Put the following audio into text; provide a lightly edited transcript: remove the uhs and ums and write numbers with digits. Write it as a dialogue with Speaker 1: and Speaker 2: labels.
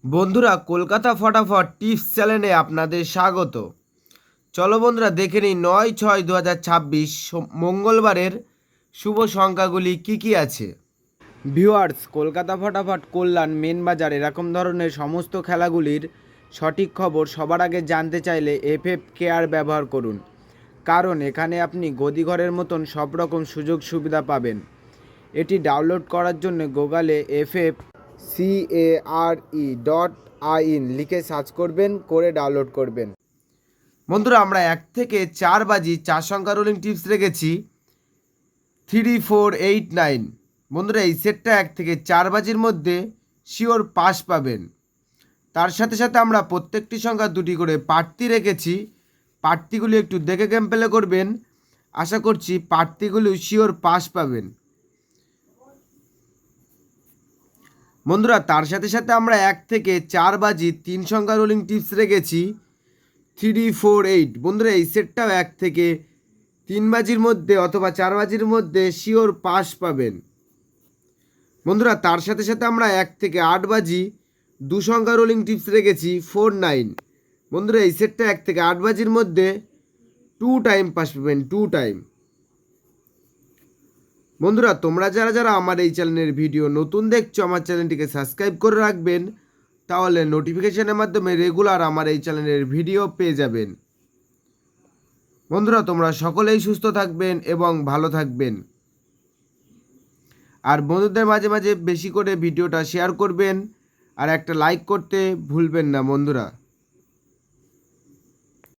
Speaker 1: বন্ধুরা, কলকাতা ফটাফট টিপস চ্যানেলে আপনাদের স্বাগত। চলো বন্ধুরা, দেখে নিই 9/6/2026 মঙ্গলবারের শুভ সংখ্যাগুলি কি কি আছে। ভিউয়ার্স, কলকাতা ফটাফট, কল্যাণ, মেন বাজার এরকম ধরনের সমস্ত খেলাগুলির সঠিক খবর সবার আগে জানতে চাইলে এফএফ কেয়ার ব্যবহার করুন, কারণ এখানে আপনি গদিঘরের মতন সব রকম সুযোগ সুবিধা পাবেন। এটি ডাউনলোড করার জন্য গুগলে FFCARE.in লিখে সার্চ করবেন, করে ডাউনলোড করবেন। বন্ধুরা, আমরা 1 থেকে 4 বাজি 4 সংখ্যা রোলিং টিপস রেখেছি 3489। বন্ধুরা, এই সেটটা 1 থেকে 4 বাজির মধ্যে শিওর পাস পাবেন। তার সাথে সাথে আমরা প্রত্যেকটি সংখ্যা 2টি করে প্রার্থী রেখেছি। প্রার্থীগুলি একটু দেখে গেম প্লে করবেন। আশা করছি প্রার্থীগুলি শিওর পাস পাবেন। বন্ধুরা, তার সাথে সাথে আমরা 1 থেকে 4 বাজি 3 সংখ্যা রোলিং টিপস রেখেছি 348। বন্ধুরা, এই সেটটাও 1 থেকে 3 বাজির মধ্যে অথবা 4 বাজির মধ্যে শিওর পাস পাবেন। বন্ধুরা, তার সাথে সাথে আমরা 1 থেকে 8 বাজি 2 সংখ্যা রোলিং টিপস রেখেছি 49। বন্ধুরা, এই সেটটা 1 থেকে 8 বাজির মধ্যে 2 টাইম পাস পাবেন, 2 টাইম। বন্ধুরা, তোমরা যারা যারা আমার এই চ্যানেলের ভিডিও নতুন দেখছো, আমার চ্যানেলটিকে সাবস্ক্রাইব করে রাখবেন, তাহলে নোটিফিকেশনের মাধ্যমে রেগুলার আমার এই চ্যানেলের ভিডিও পেয়ে যাবেন। বন্ধুরা, তোমরা সকলেই সুস্থ থাকবেন এবং ভালো থাকবেন। আর বন্ধুদের মাঝে মাঝে বেশি করে ভিডিওটা শেয়ার করবেন, আর একটা লাইক করতে ভুলবেন না বন্ধুরা।